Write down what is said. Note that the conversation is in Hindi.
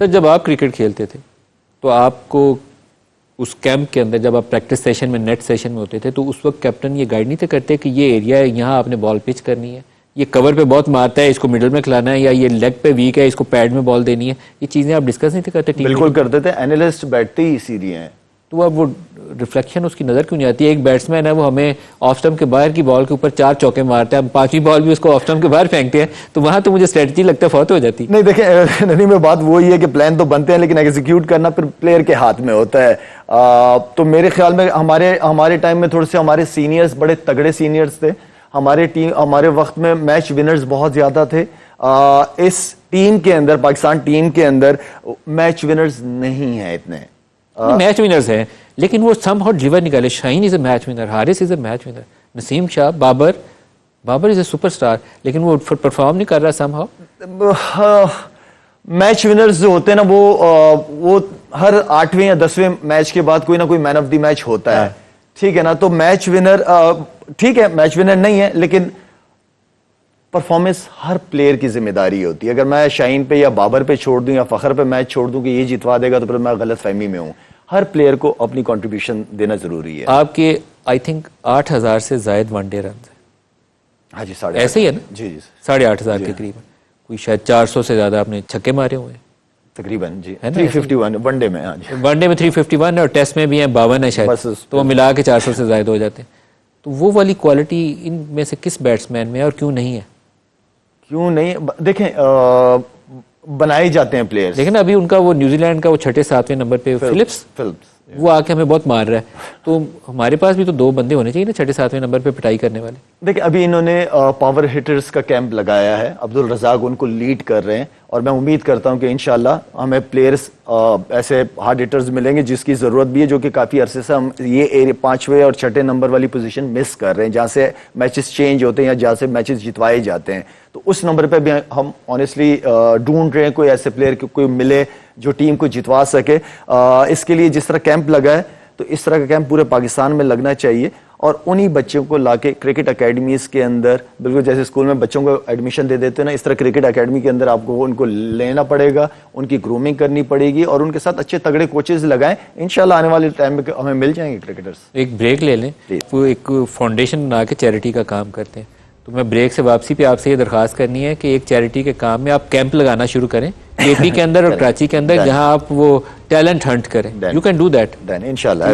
सर जब आप क्रिकेट खेलते थे तो आपको उस कैंप के अंदर जब आप प्रैक्टिस सेशन में नेट सेशन में होते थे तो उस वक्त कैप्टन ये गाइड नहीं थे करते कि ये एरिया है, यहाँ आपने बॉल पिच करनी है, ये कवर पे बहुत मारता है, इसको मिडल में खिलाना है, या ये लेग पे वीक है, इसको पैड में बॉल देनी है, ये चीजें आप डिस्कस नहीं थे करते? बिल्कुल करते थे, एनालिस्ट बैठते ही इसीलिए हैं। तो अब वो रिफ्लेक्शन उसकी नजर क्यों नहीं आती है? एक बैट्समैन है वो हमें ऑफ स्टंप के बाहर की बॉल के ऊपर 4 चौके मारता है, हम 5वीं बॉल भी उसको ऑफ स्टंप के बाहर फेंकते हैं, तो वहां तो मुझे स्ट्रेटजी लगता है फौत हो जाती। नहीं देखिए ननी में बात वही है कि प्लान तो बनते हैं लेकिन एग्जीक्यूट करना फिर प्लेयर के हाथ में होता है। तो मेरे ख्याल में हमारे टाइम में थोड़े से हमारे सीनियर्स बड़े तगड़े सीनियर्स थे, हमारे वक्त में मैच विनर्स बहुत ज्यादा थे। इस टीम के अंदर, पाकिस्तान टीम के अंदर मैच विनर्स नहीं है इतने। मैच विनर्स हैं लेकिन वो समहाउ ड्रिवर निकाले। Shaheen is a match winner, Haris is a match winner, Naseem Shah, Babar is a superstar, लेकिन वो परफॉर्म नहीं कर रहा समहाउ। मैच विनर्स जो होते हैं ना वो हर 8वें या 10वें मैच के बाद कोई ना कोई मैन ऑफ द मैच होता है, ठीक है ना। तो मैच विनर ठीक है, मैच विनर नहीं है लेकिन परफॉर्मेंस हर प्लेयर की जिम्मेदारी होती है। अगर मैं शाहीन पे या बाबर पे छोड़ दूं या फखर पे मैच छोड़ दूं कि ये जितवा देगा तो फिर मैं गलत फहमी में हूं। हर प्लेयर को अपनी कंट्रीब्यूशन देना जरूरी है। आपके आई थिंक 8000 से ज्यादा वनडे रन है। हाँ जी, ऐसे ही है ना? जी 8,500 के करीबन, कोई शायद 400 से ज्यादा आपने छक्के मारे हुए हैं तकरीबन जी। 351 वनडे में। हाँ जी, वनडे में 351 और टेस्ट में भी है 52 है शायद, तो वो मिला के 400 से ज्यादा हो जाते हैं। तो वो वाली क्वालिटी इनमें से किस बैट्समैन में है और क्यों नहीं है? क्यों नहीं? देखें बनाए जाते हैं प्लेयर्स। लेकिन अभी उनका वो न्यूजीलैंड का वो 6-7वें नंबर पे फिलिप्स वो आके हमें बहुत मार रहा है, तो हमारे पास भी तो 2 बंदे होने चाहिए ना 6-7वें नंबर पे पिटाई करने वाले। देखिए अभी इन्होंने पावर हिटर्स का कैंप लगाया है, अब्दुल रज़ाक उनको लीड कर रहे हैं और मैं उम्मीद करता हूं कि इंशाल्लाह हमें प्लेयर्स ऐसे हार्ड हिटर्स मिलेंगे जिसकी जरूरत भी है, जो कि काफी अरसे से हम ये 5वें और 6ठे नंबर वाली पोजीशन मिस कर रहे हैं, जहां से मैचेस चेंज होते हैं या जहां से मैचेस जितवाए जाते हैं। तो उस नंबर पे भी हम ऑनेस्टली ढूंढ रहे हैं कोई ऐसे प्लेयर कोई मिले जो टीम को जितवा सके। इसके लिए जिस तरह कैंप लगा है तो इस तरह का कैंप पूरे पाकिस्तान में लगना चाहिए और उन्हीं बच्चों को लाके क्रिकेट अकेडमीज के अंदर, बिल्कुल जैसे स्कूल में बच्चों को एडमिशन दे देते हैं ना, इस तरह क्रिकेट अकेडमी के अंदर आपको उनको लेना पड़ेगा, उनकी ग्रूमिंग करनी पड़ेगी और उनके साथ अच्छे तगड़े कोचेज लगाएं। इंशाल्लाह आने वाले टाइम में हमें मिल जाएंगे क्रिकेटर्स। एक ब्रेक ले लें, वो एक फाउंडेशन बना के चैरिटी का काम करते हैं, तो मैं ब्रेक से वापसी पे आपसे ये दरखास्त करनी है कि एक चैरिटी के काम में आप कैंप लगाना शुरू करें केपी के अंदर और कराची के अंदर, जहां आप वो टैलेंट हंट करें। यू कैन डू दैट इंशाल्लाह।